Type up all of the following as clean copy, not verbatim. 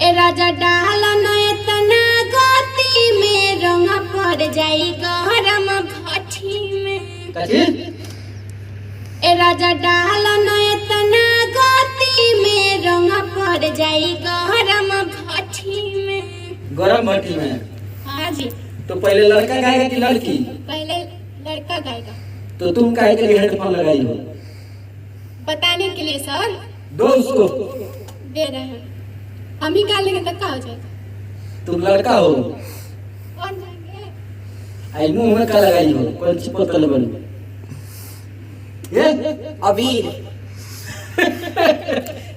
ए राजा डाल इतना गति में रंग पड़ जाई गरम भट्टी में। कथी? ए राजा डाल इतना गति में रंग पड़ जाई गरम भट्टी में। गरम भट्टी में? हाँ जी। तो पहले लड़का गाएगा कि लड़की? पहले लड़का गाएगा। तो तुम काहे के लिए हेडफोन लगाई हो? बताने के लिए सर। दो उसको। दे रहे हैं। हम ही गा लेंगे तो क्या हो जाएगा? तुम लड़का हो? कौन जाएंगे? आई मुंह में क्या लगाई हो? कौन सी बोतल बनी? ये अबीर।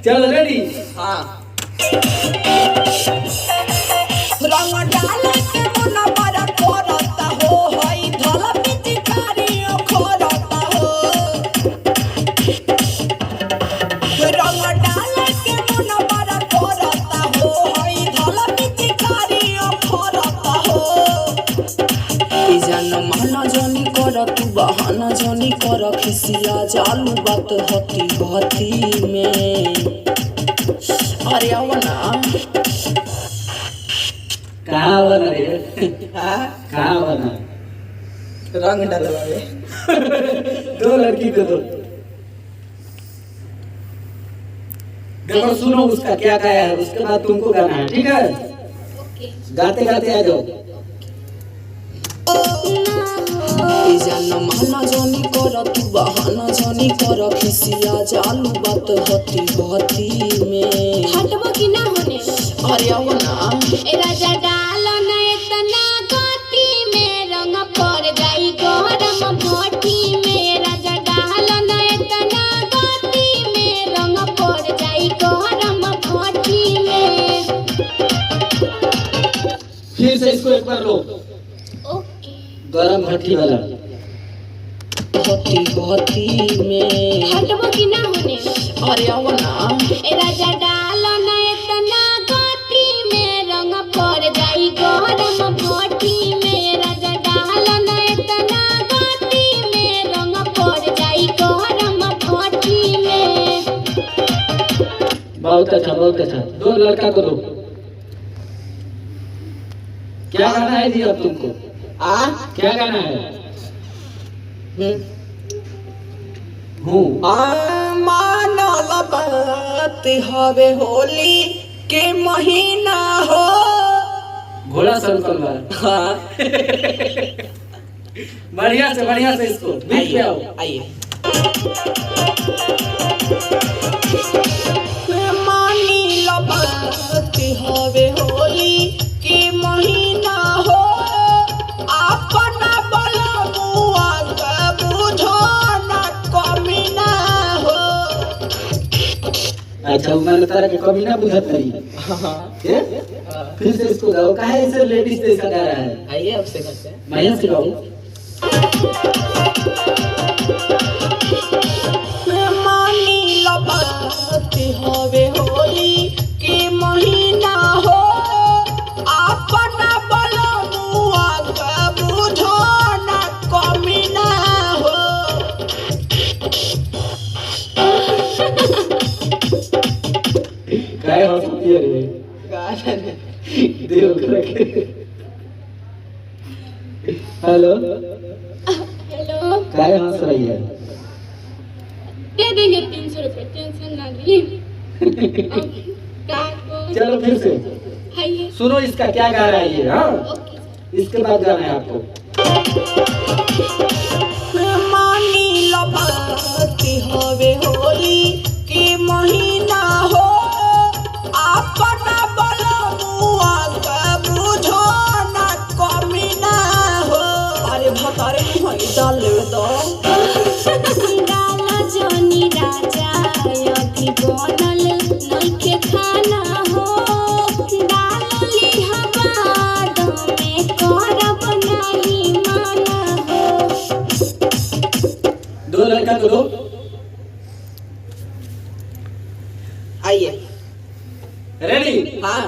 चलो रेडी? हाँ। रंग डाले के मन बड़ा करता हो, हई धल पिचकारी खोरता हो। रंग डाले के मन बड़ा करता हो, हई धल पिचकारी खोरता हो। ई जन मन जनी कर तू बहाना जनी कर, खिसिया जालू बात होती होती में। अरे आओ ना। कहाँ बना रे? हाँ? कहाँ बना? रंग डलवावे। दो लड़की को दो। देखो सुनो उसका क्या गाया है, उसके बाद तुमको गाना है, ठीक है? ओके। गाते गाते आ जाओ। माना जानी कर तू बहाना जानी कर, खिसिया जालू बात होती होती में। हटबो कि ना होने? अरे आओ ना। ए राजा डाल इतना गति में रंग पड़ जाई गरम भट्टी में। राजा डाल इतना गति में रंग पड़ जाई गरम भट्टी में। फिर से इसको एक बार लो। ओके। गरम भट्टी वाला। होती होती में। हटबो कि ना होने? अरे आओ ना। ए राजा डाल इतना गति में रंग पड़ जाई गरम भट्टी में। राजा डाल इतना गति में रंग पड़ जाई गरम भट्टी में। बहुत अच्छा, बहुत अच्छा। दो लड़का को दो। क्या गाना है जी अब तुमको? क्या गाना है? मानल बात हवे होली के महीना हो। घोड़ा संकल वाला। हाँ। बढ़िया से इसको बीट पे आओ। आइए। मानिल बात हवे होली के महीना हो। अपना बलमुआ का बुझो ना कमी ना हो। अच्छा मैंने तरह के कभी ना बुझत रही। फिर से इसको गाओ। काहे ऐसे लेडीज जैसा गा रहा है? आइए अब से करते हैं। मैं से गाऊं? मानिल बात हवे होली के महीना हो। अपना बलमुआ का बुझो ना कमी ना हो। काहे हंसती है रे? देव करके। हेलो। हेलो। काहे हंस रही है? दे देंगे 300 रुपए, टेंशन ना लीजिए। चलो फिर से हाइए। सुनो इसका क्या गा रहा है ये। हाँ ओके। इसके बाद गाना है आपको। मानिल बात हवे होली के महीना हो। अपना बलमुआ का बुझो ना कमी ना हो। अरे भतारे नहीं डाल दो। डाला जोनी राजा अभी बनल नइखे खाना हो। डालली हवाद में करब नहीं माना हो। दो लड़का को दो। आइए। रेडी? हाँ।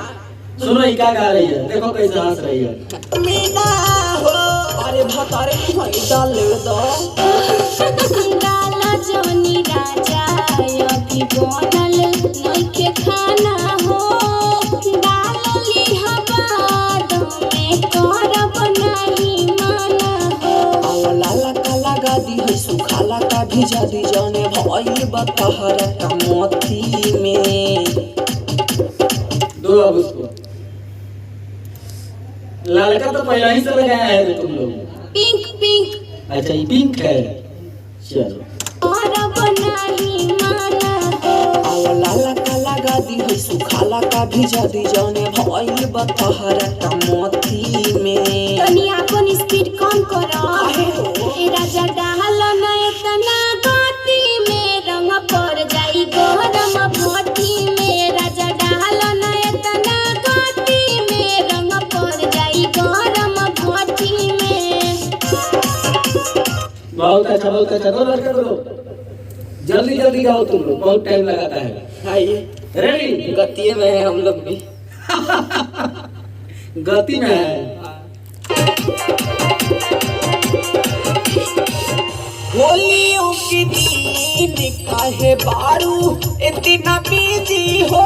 सुनो ये क्या गा रही है, देखो कैसे हंस रही है। मीना हो। अरे भतारे नहीं डाल दो। डाला जोनी राजा अभी बनल नइखे खाना हो। भिजा दी जाने भइल बा तहरा का मोती में। दो अब उसको। लाल का तो पहले ही से लगाया है तुम लोग। Pink pink. अच्छा ये पिंक है। चलो और बनाही माना हो। आव लाला का लगा दी है सुखाला का भिजा दी जाने भइल बा तहरा का मोती में। तनी अपन स्पीड कम करो। ए राजा डाल न इतना गोटी में रंग पड़ जाई गरम भट्टी में। राजा डाल न इतना गोटी में रंग पड़ जाई गरम भट्टी में। बहुत अच्छा बहुत अच्छा। दो लड़का दो जल्दी जल्दी गाओ तुम लोग, बहुत टाइम लगाता है। आइए रेडी? गति में है हम लोग भी। गति में है। होलियों की दिन काहे बारू इतना बिजी हो।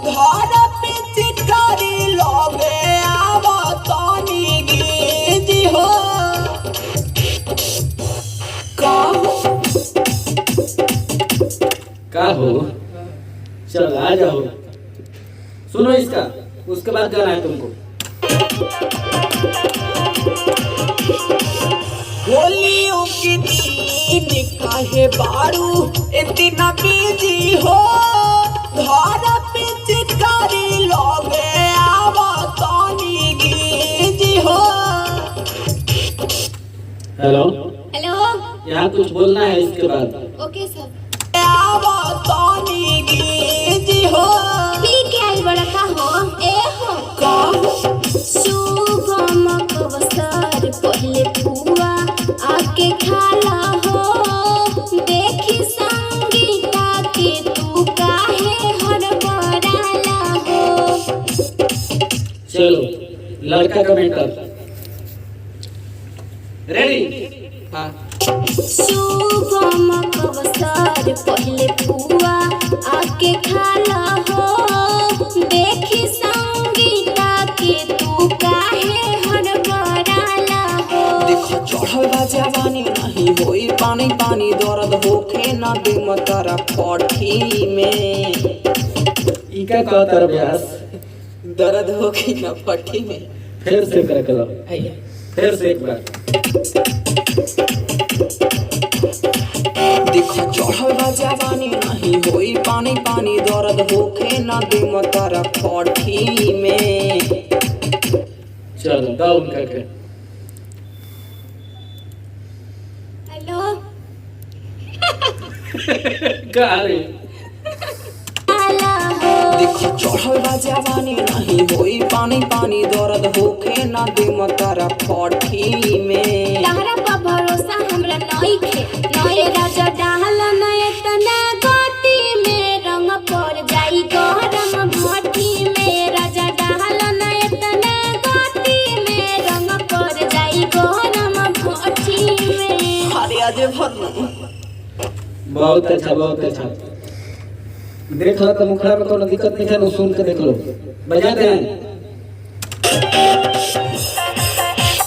घर पे चिकारी लोगे आवा तानी गिजी हो। का हो? चल आ जाओ, सुनो इसका, उसके बाद गाना है तुमको। होलियों की दिन काहे बारू इतना बिजी हो। घर पे चिकारी लोगे आवा तानी गिजी हो। Hello hello. यहाँ कुछ बोलना है इसके बाद। ओके सर। आवा तानी गिजी हो। पी के आई बड़ा का हो। ए हो का शुभम अवसर पहले पुआ आके खाला हो। देखी संगीता के तू काहे हड़बड़ाला हो। चलो लड़का का मेकअप रेडी? हाँ शुभम अवसर पहले पुआ आके खाला हो। देखी संगीता के तू काहे हड़बड़ाला हो। देखो चढ़ल बा जवानी नहीं होई पानी पानी दर्द होखे ना दे मतरा पठी में। इका का तर अभ्यास दर्द होखे ना पठी में। फिर से कर लो, आइए फिर से एक बार। देखो चढ़ल बा जवानी नहीं होई पानी पानी दर्द होखे ना दे मतरा पठी में। चलो डाउन करके। हेलो गा रही। खाला हो। देखो चढ़ल बा जवानी नहीं होई पानी पानी दर्द होखे ना दे मतरा पठी में। तारा पर भरोसा हमरा नहीं खे। नए राजा डाल न इतना गोटी में रंग पड़ जाई गरम भट्टी में। राजा डाल न इतना गोटी में रंग पड़ जाई गरम भट्टी में। अरे आज भर बहुत अच्छा बहुत अच्छा। देख लो तो मुखड़ा में कोनो दिक्कत नहीं है ना, सुन के देख लो। बजा दे।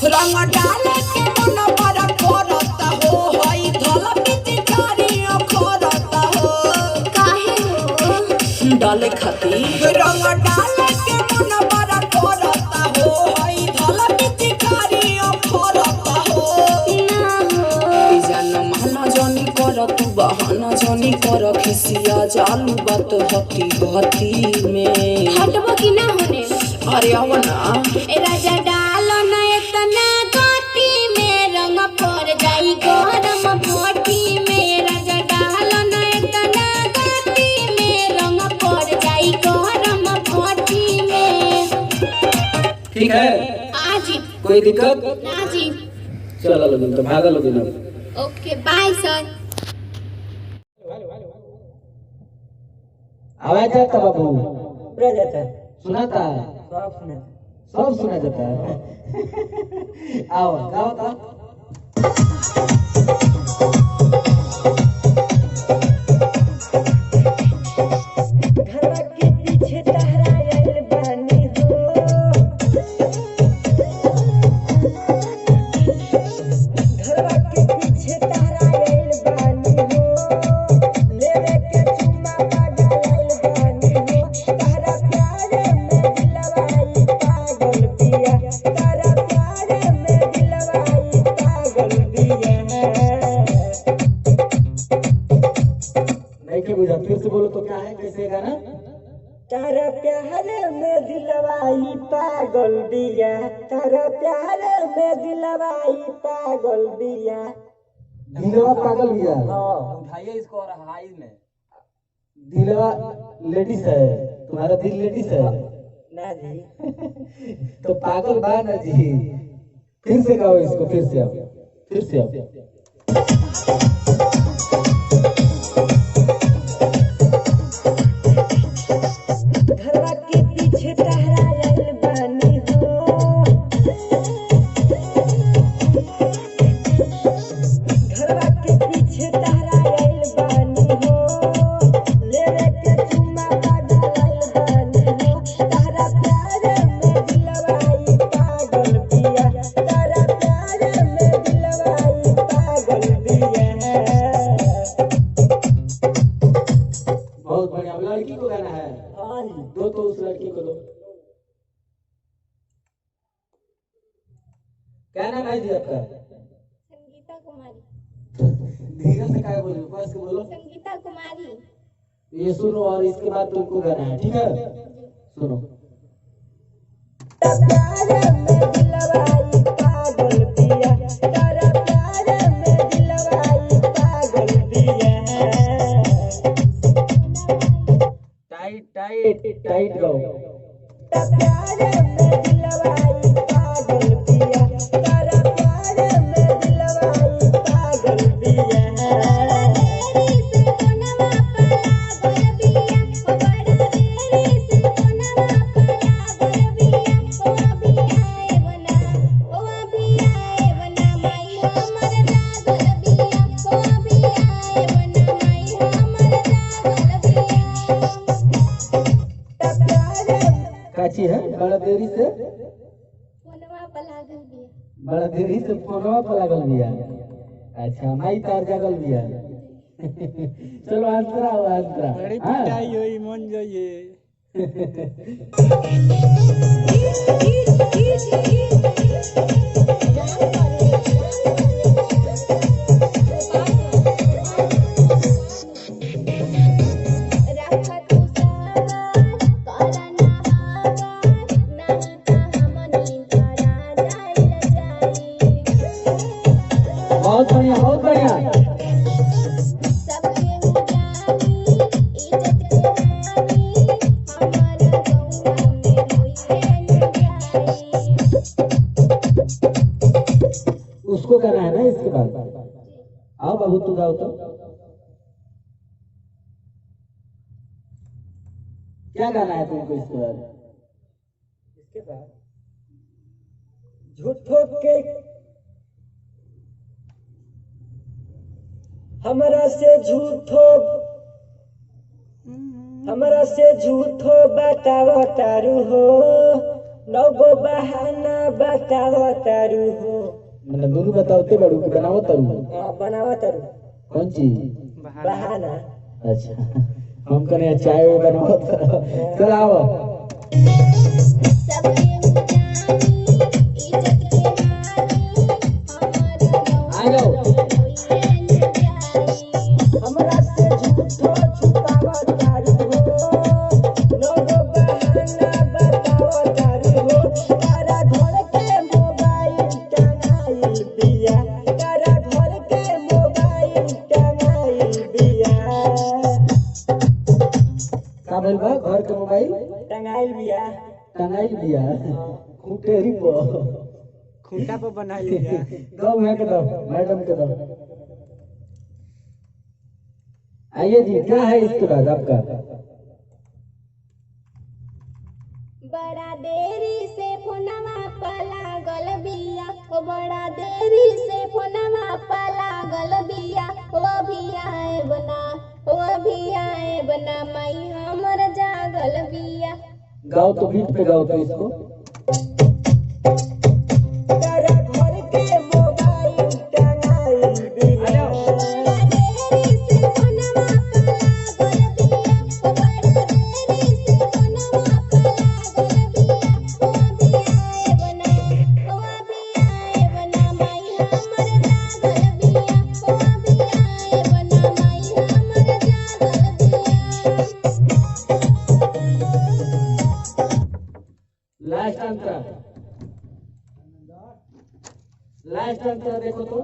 रंग डाले के मन बड़ा करता हो। हई धला पिचकारी अखरता हो। काहे हो डाले खातिर रंग डाले के मन बड़ा करता हो। हई धला पिचकारी अखरता हो। ना हो। ई जान माना जानी कर तू बहाना जानी कर खिसिया जालू बात हती हती में। हटबो कि ना होने। अरे आओ ना ए राजा डाल न इतना गोटी में रंग पड़ जाई गरम भट्टी में। राजा डाल न इतना गोटी में रंग पड़ जाई गरम भट्टी में। ठीक है? आजी कोई दिक्कत? ना जी। चलो लोग तो भागा लोग ना। ओके बाय सर। आवाज आता बाबू? पूरा जाता है सुनाता? सब सुने सब सुना जाता है। आओ गाओ तो। घरवा के पीछे टहरायल बानी हो। घरवा के पीछे टहरायल बानी नहीं बुझा, फिर से बोलो तो क्या है, कैसे है गाना? तारा प्यार में दिलवाई पागल दिया, तारा प्यार में दिलवाई पागल दिया। दिलवा पागल भैया, उठाइए इसको और हाई में। दिलवा लेडीज है, तुम्हारा दिल लेडीज है ना जी। तो पागल बा ना जी। फिर से गाओ इसको, फिर से आओ, फिर से आओ। घरवा के पीछे टहरायल बानी हो, घरवा के पीछे टहरायल बानी हो, लेवे के चुम्मा पागल बानी हो। तारा प्यार में दिलवाई पागल दिया, तारा प्यार में दिलवाई पागल दिया। बहुत बढ़िया। अब लड़की को गाना है, हाँ जी। दो तो उस लड़की को दो। क्या नाम है जी आपका? संगीता कुमारी। धीरे से क्या बोलो, बस के बोलो। संगीता कुमारी। ये सुनो और इसके बाद तुमको गाना है, ठीक है? सुनो। प्यार में दिलवाई पागल दिया, तारा प्यार में दिलवाई पागल दिया। टाइट टाइट टाइट गाओ। प्यार में दिलवाई पागल दिया, तारा प्यार में दिलवाई पागल दिया। काची है? बड़ा देरी से फोनवा पर लागल बिया। बड़ा देरी से फोनवा पर लागल बिया। अच्छा, माई तार जागल बिया। चलो आंसरा हो आंसरा। बड़ी पिटाई होई मन जाइए। बहुत बढ़िया, बहुत बढ़िया। उसको गाना है ना इसके बाद? आओ बाबू, तू गाओ तो। क्या गाना है तुमको इसके बाद? इसके बाद झूठो के हमरा से झूठो बताओ तारू हो, नौगो बहाना बताओ तारू हो। मतलब दोनों बताओते बड़ू की बनाओ तरू? बनाओ तारू। कौन चीज? बहाना। अच्छा, हम कने चाय बनाओ तो। चल आओ। आ जाओ। हमरा से झूठो छुपावा तारू हो, नौगो बहाना बताओ तारू हो। तारा घर के मोबाइल टंगाइल बिया, तारा घर के मोबाइल टंगाइल बिया। का बोल बा? घर के मोबाइल टंगाइल बिया। टंगाइल दिया खूटेरी पर, खूंटा पर बना लिया। दो मैं के दो, मैडम के दो। आइए जी, क्या है इसके बाद आपका? बड़ा देरी से फोनवा पर लागल बिया, ओ बड़ा देरी से फोनवा पर लागल बिया। ओ अभी आए बना, ओ अभी आए बना, माई हमर जागल बिया। गाओ तो, बीट पे गाओ तो इसको। तारा घर के मोबाइल टंगाइल बिया। बड़ा देरी से फोनवा पर लागल बिया, ओ बड़ा देरी से फोनवा पर लागल बिया। ओ अभी आए बना, ओ अभी आए बना, माई हमर जागल बिया। ओ अभी आए बना, माई हमर जागल बिया। लास्ट अंतर देखो तो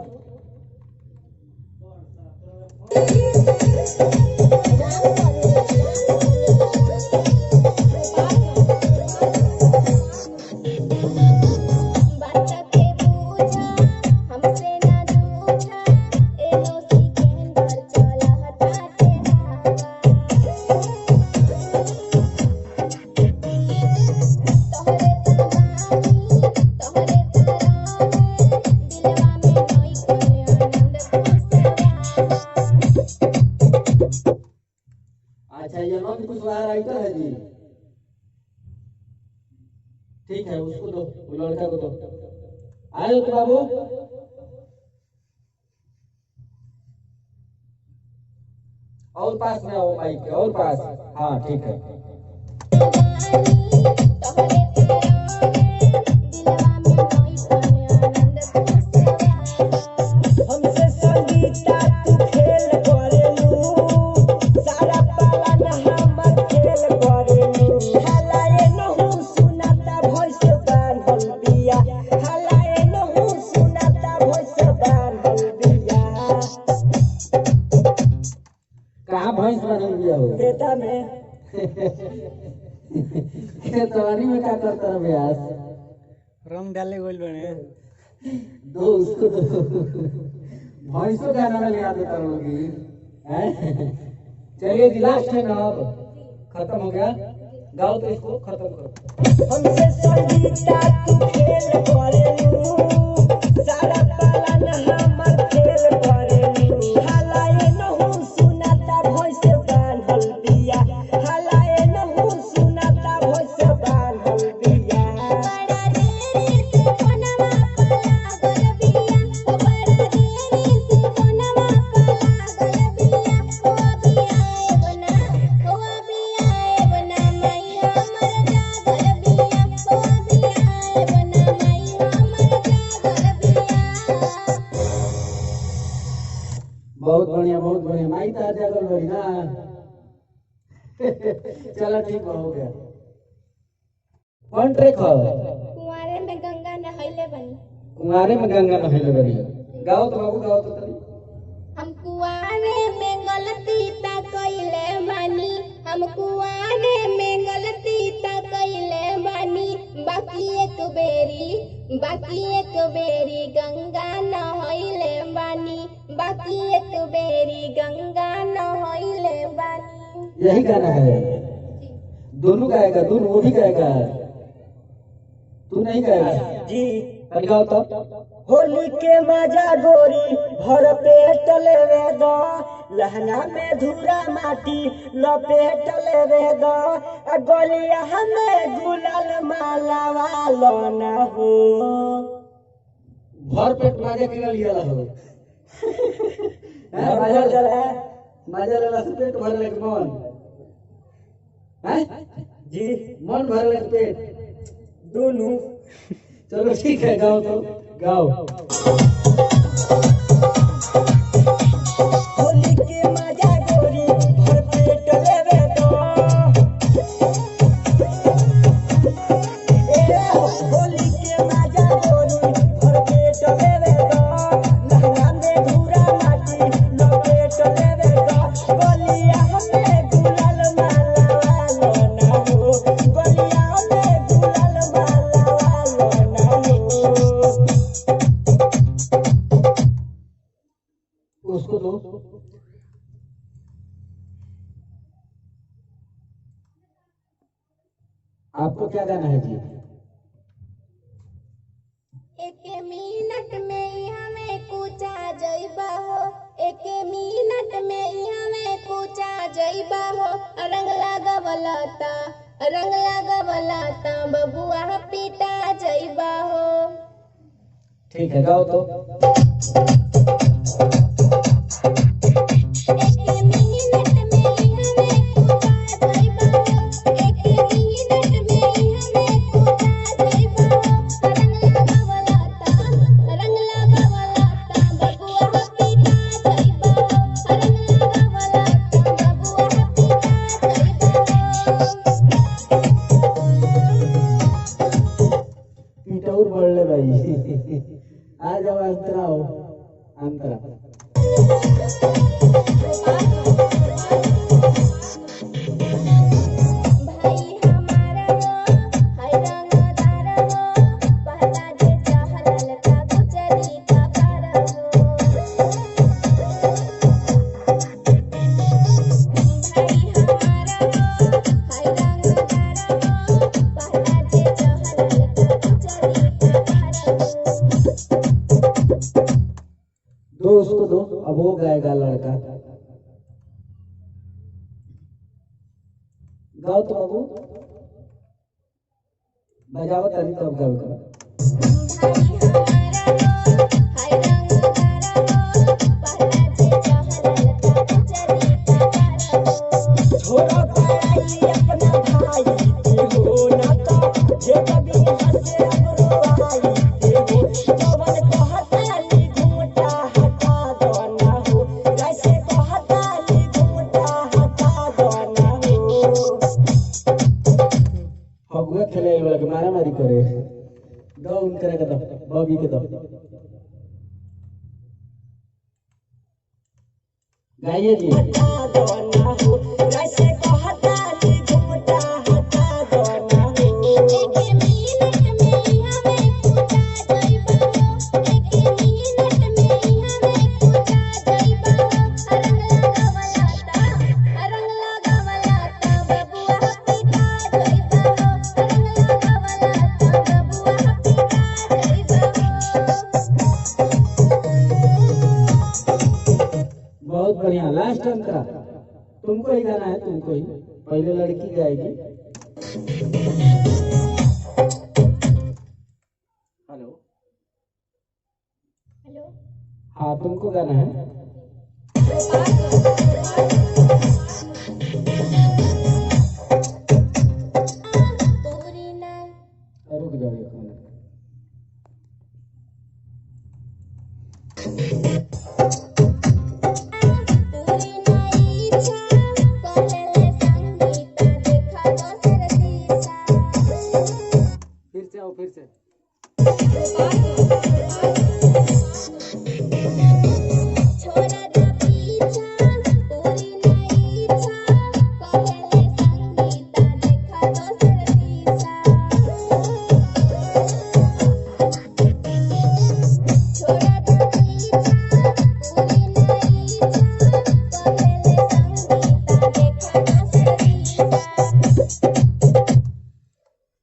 अच्छा ये नो भी कुछ राइटर है जी। ठीक है उसको दो, वो लड़का को दो। आयो तो बाबू और पास में आओ माइक के और पास। हाँ ठीक है। हमसे संगीता तू खेल करेलू सारा पालन हम खेल करेलू हलाए नहु सुनाता भइस बान्हल बिया हलाए नहु सुनाता भइस बान्हल बिया कहाँ भैंस बनल बिया हो? खेता में खेतवारी में क्या करता है ब्यास? रंग डाले गोल बने दो उसको दो। भैंसों गाना में याद होता होगी। चलिए जी लास्ट है ना, अब खत्म हो गया। गाओ तो इसको खत्म करो। हमसे संगीता तू खेल करेलू सारा पालन हम खेल करेलू हलाए नहु सुनाता भइस बान्हल बिया हलाए नहु सुनाता भइस बान्हल बिया बहुत बढ़िया माई तो आज जागल बड़ी ना। चलो ठीक हो गया। कौन ट्रैक हो? कुंवारे में गंगा नहैले बनी। कुंवारे में गंगा नहैले बनी। गाओ तो बाबू गाओ तो तनी। हम कुंवारे में गलती ता कइले बानी, हम कुंवारे में गलती ता कइले बानी, बाकी एक बेरी गंगा नहैले बानी, बाकी एक बेरी गंगा नहैले बानी। यही गाना है? दोनों गाएगा? दोनों वो भी गाएगा? तू नहीं गाएगा? जी तनी गाओ तो। होली के मजा गोरी भर पेट लेवे दो लहंगा में धूरा माटी लपेट लेवे दो गलिया हमें गुलाल माला वालो न हो भर पेट माजे के लिया हो। मजा लेला से पेट भरले के मन हैं जी मन भरले के पेट दोनों। चलो ठीक है गाओ तो गाओ। होली के मजा गोरी भर पेट लेवे दो होली के मजा गोरी भर पेट लेवे दो लहंगा में धूरा माटी लपेट लेवे दो गलिया हमें गुलाल माला वालो ना हो गलिया हमें गुलाल माला वालो ना हो उसको दो। आपको क्या गाना है जी? एक मिनट में हमें पूछा जइबा हो, एक मिनट में हमें पूछा जइबा हो, रंग लगवलता बबुआ पीटा जइबा हो। ठीक है गाओ तो। एक मिनट में हमें पूछा जइबा हो, एक मिनट में हमें पूछा जइबा हो, रंग लगवलता बबुआ पीटा जइबा हो, रंग लगवलता बबुआ पीटा जइबा हो। पीटौर बढ़ले भाई। आ जाओ अब वो गाएगा लड़का। गाओ तो बाबू, बजाओ तभी तब गाओ। फगुआ खेले वाला के मारा मारी करे दो उनकरे के दो बॉबी के दो गाइए जी। बहुत बढ़िया। लास्ट अंतरा तुमको ही गाना है, तुमको ही। पहले लड़की गाएगी। हेलो हेलो, हाँ तुमको गाना है। रुक जाओ एक मिनट। फिर से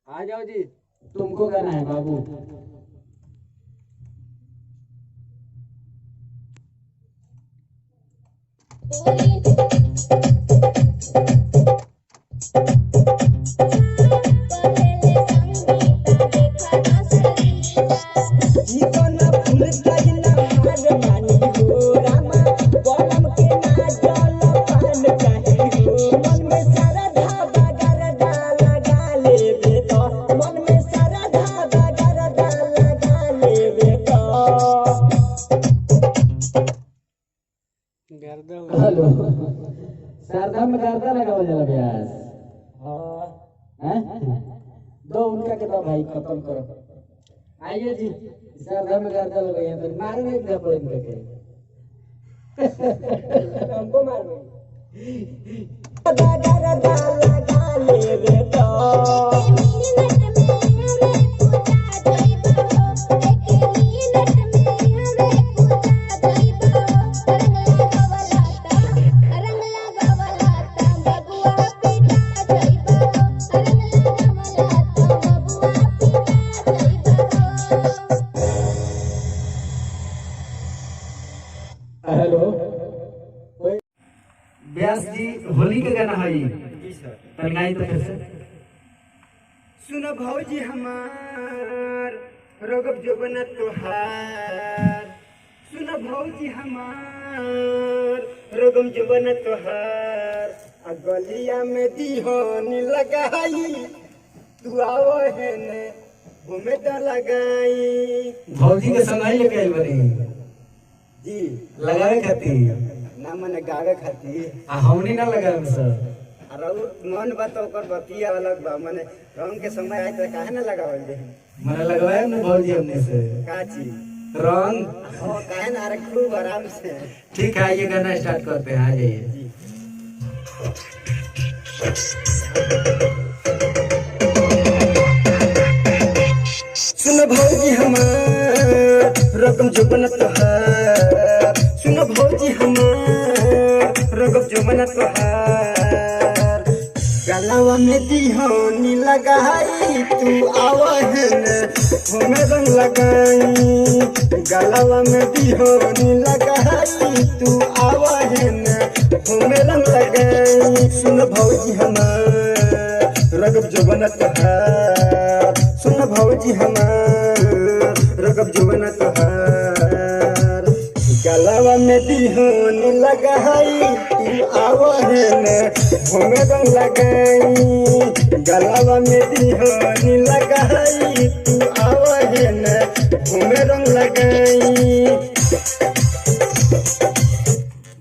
आ जाओ जी, तुमको गाना है बाबू। हेलो, शारदा में गर्दा लगावल जाला ब्यास। दो उनका के दो भाई, खत्म करो। आइए जी, शारदा में गर्दा लगाइए तो मार नहीं दे पड़े इनके के। हमको मार दे। गर्दा लगा ले बेटा। हेलो, व्यास जी होली के गाना है जी सर, तनगाई तो फिर से। सुनो भौजी हमार रोगब जोबन तोहार, सुनो भौजी हमार रोगम जोबन तोहार, आ गलिया में दीहनी लगाई, तू आओ है ने घूमे तो लगाई। भौजी के संग लेके आइल बनी जी, लगावे खातिर ना मने गावे खातिर। आ हमनी ना लगावे सर। अरे मन बात ओकर बतिया अलग बा, मने रंग के समय आए तो काहे ना लगावल दे। मने लगवाए ना भौजी हमने से का चीज रंग। काहे ना, अरे खूब आराम से। ठीक है, ये गाना स्टार्ट करते हैं, आ जाइए। सुनो भौजी हमार रगम जोबन तोहार, सुनो भौजी हमार रगम जोबन तोहार, गलवा में दिहोनी लगाई तू आवहन हमें रंग लगाई गलवा में दिहोनी लगाई तू आवहन हमें रंग लगाई सुन भौजी हमार रगब जवन तोहार सुन भौजी हमार रगब जवन तोहार गलवा में दिहोनी लगाई तू आवहन हमें रंग लगाई गलवा में दिहोनी लगाई तू आवहन हमें रंग लगाई।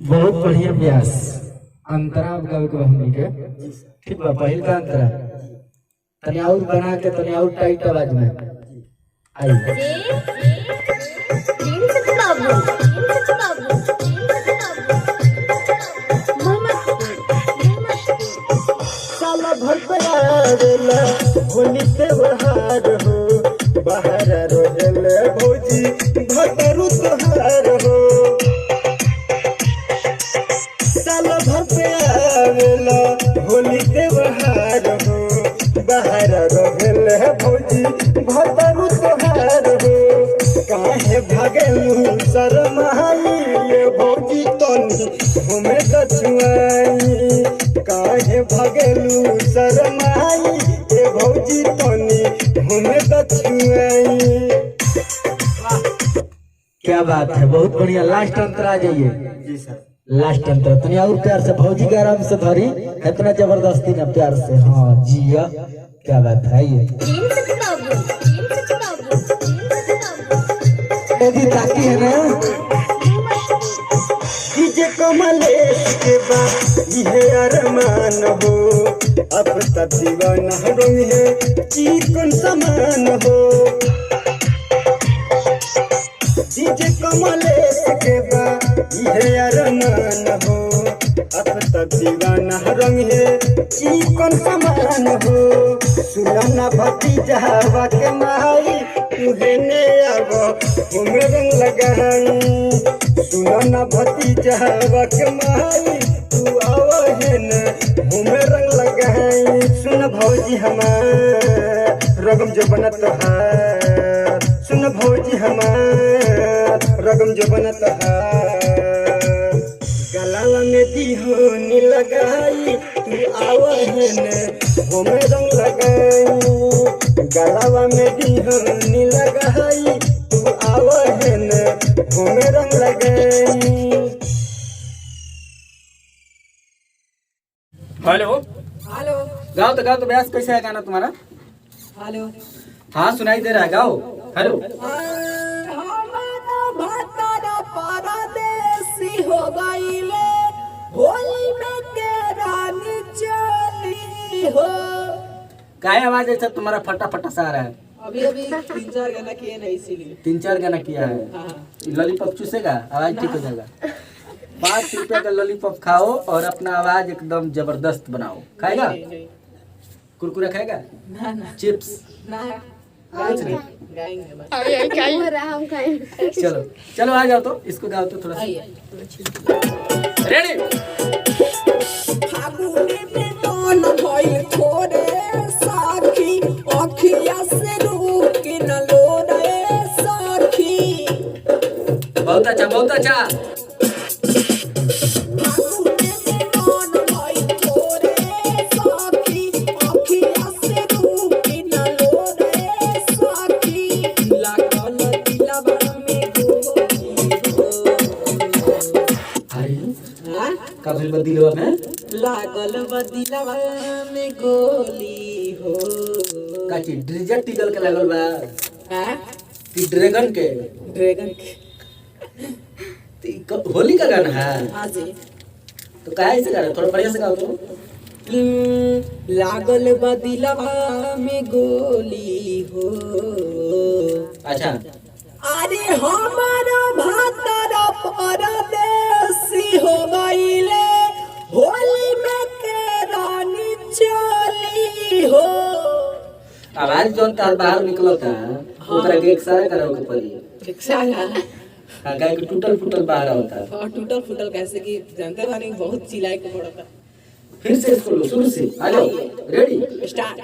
बहुत बढ़िया व्यास अंतरा गावे के हमनी के ठीक बा पहिल का अंतरा तनी और बना के तनी और टाइट आवाज में आई साल भर पे आवेला होली त्योहार हो बाहर रोजल भौजी भटरू तोहार हो साल भर पे आवेला होली त्योहार हो बाहर रोजल भौजी भटरू तोहार हो काहे भागलू शरमाई ये भौजी तनी हमें दछुआई काहे भागलू शरमाई ये भौजी तनी हमें दछुआई। क्या बात है बहुत बढ़िया लास्ट अंतरा जाइए जी सर लास्ट अंतरा तनी और प्यार से भौजी के आराम से धरी इतना जबरदस्ती ना प्यार से हाँ जिया क्या बात है ये यदि ताकि है ना डीजे कमलेश के बाद ये अरमान हो अब तक दीवाना रंग है चिकन समान हो डीजे कमलेश के बाद ये अरमान हो अब तक दीवाना रंग है चिकन समान हो सुनना भतीजा के माई तुहे ने अब हमें रंग लगाई सुनना भतीजा के माई तू आवहन हमें रंग लगाई सुन भौजी हमार रगम जो बनत तोहार सुन भौजी हमार रगम जो बनत तोहार गलवा में दिहोनी लगाई तू आवहन हमें रंग लगाई गलवा में दिहोनी लगाई तू आवहन हमें रंग लगाई। हेलो हेलो गाओ तो ब्यास कैसे है गाना तुम्हारा हेलो हाँ सुनाई दे रहा है गाओ हेलो हमारा भतारा परदेसी हो गईले होली में के रानी चली हो काय आवाज ऐसा तुम्हारा फटा सा आ रहा है अभी 3-4 गाना किए नहीं इसीलिए 3-4 गाना किया है लॉलीपॉप चूसेगा आवाज ठीक हो जाएगा 5 रुपए का लॉलीपॉप खाओ और अपना आवाज एकदम जबरदस्त बनाओ खाएगा कुरकुरा खाएगा ना ना चिप्स ना कुछ नहीं गाएंगे बस चलो आ जाओ तो इसको गाओ तो थोड़ा सा रेडी फागुनी में मन भइल थोड़े साखी अखिया से रुक न लोरे साखी बहुत अच्छा फागुनी में मन भइल थोड़े साखी अखिया से रुक न लोरे साखी लागल दिलवा में हाय का भेल बदिलवा में लागल दिलवा में गोली हो काची ड्रिजर टिकल के लागल बा हैं कि ड्रैगन के ड्रैगन होली का गाना है हाँ जी तो काहे से गा रहे थोड़ा बढ़िया से गाओ तो लागल दिलवा में गोली हो अच्छा अरे हमारा भातारा परदेसी हो गईले होली में के रानी चली हो आवाज जो तार बाहर निकलता ओकरा के एक सारा करो के पड़ी रिक्शा हां गाय के टूटल बाहर होता और टूटल फूटल कैसे कि जानते बानी बहुत चिल्लाए के पड़ता फिर से इसको लो, शुरू से आ जाओ। Ready start.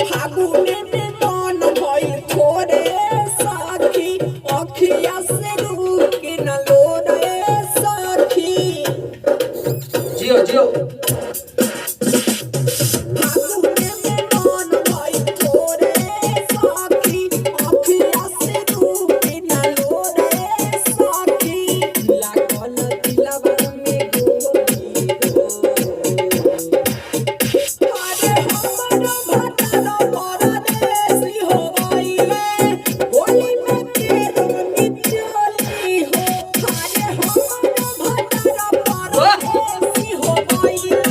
फागुने में मन भइल थोरे साथी, अखिया से रुक न लो रे साथी। जियो जियो। फागुने में मन भइल थोरे साथी, अखिया से रुक न लो रे साथी। लागल दिलवा में गोली हो। अरे हमर भटरा परदेसी हो गइले, होली में तेरो निचोली हो। अरे हमर भटरा परदेसी हो गइले,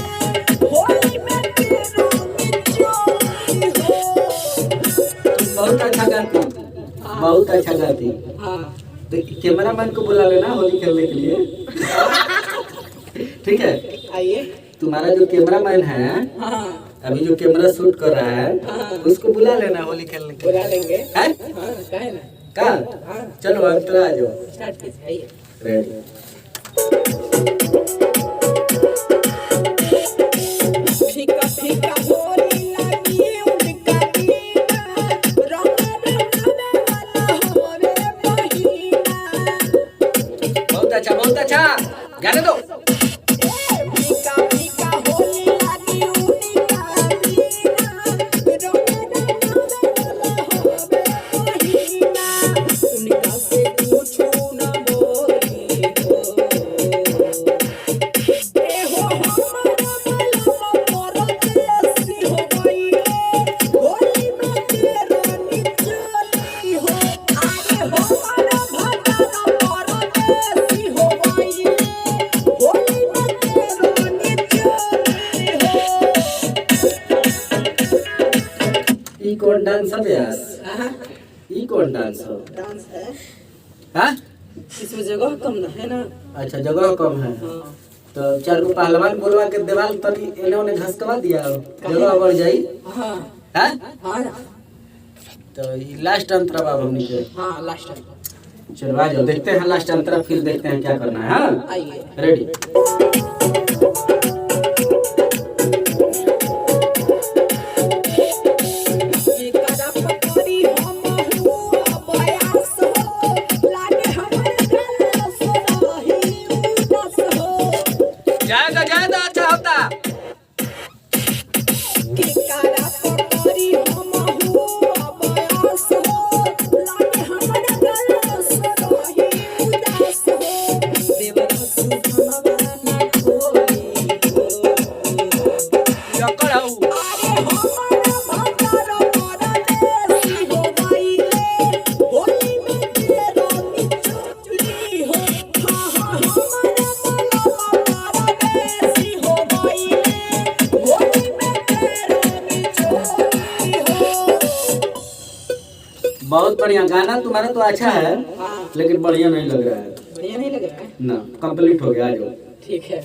होली में तेरो निचोली हो। बहुत अच्छा गाती, बहुत अच्छा गाती। तो कैमरा मैन को बुला लेना होली खेलने के लिए। ठीक है, आइए। तुम्हारा जो कैमरा मैन है हाँ अभी जो कैमरा शूट कर रहा है उसको बुला लेना होली खेलने के बुला लिए। लेंगे। हैं? हाँ काहे ना। कहाँ? चलो अंतरा आ जाओ। स्टार्ट कीजिए, आइए। रेडी। फीका फीका होली लगी उनका बीना, रंग रंगने वाला हो रे महीना। बहुत अच्छा, बहुत अच्छा, गाने दो। फीका फीका होली लगी उनका बीना, रंग रंगने वाला हो रे महीना। उनका से पूछू न बोली हो। ए हो हमारा मलमा परदेसी हो गइले, होली में तेरो निचोली हो। अरे हमारा भटरा परदेसी हो गइले, होली में तेरो निचोली हो। ई कौन डांस है व्यास? हाँ, ई कौन डांस है? डांस है। हाँ? इसमें जगह कम ना है ना। अच्छा जगह कम है। हाँ तो 4 गो पहलवान बोलवा के देवाल तनी एने ओने घसकवा दिया जगह बढ़ जाई। हाँ हैं? हाँ तो ये लास्ट अंतरा बाबू हमनी के। हाँ लास्ट टाइम। चलो आ जाओ, देखते हैं लास्ट अंतरा, फिर देखते हैं क्या करना है। हाँ आइए। रेडी। ये करा पकड़ी हम हुआ बयास हो, लागे हमर गल सोनाही उदास हो। जाएगा अच्छा होता। के करा पकड़ी हम हुआ बयास हो, लागे हमर गल सोनाही उदास हो। देवर सुधनवा न खोली हो। यकर आऊ। अरे हमारा भटरा परदेसी हो गइले, होली में तेरो निचोली हो। हाँ हाँ हमारा मलमा परदेसी हो गइले, होली में तेरो निचोली हो। बहुत बढ़िया गाना तुम्हारा तो अच्छा है हाँ लेकिन बढ़िया नहीं लग रहा है बढ़िया नहीं लग रहा है। ना। कंप्लीट हो गया, आ जाओ। ठीक है।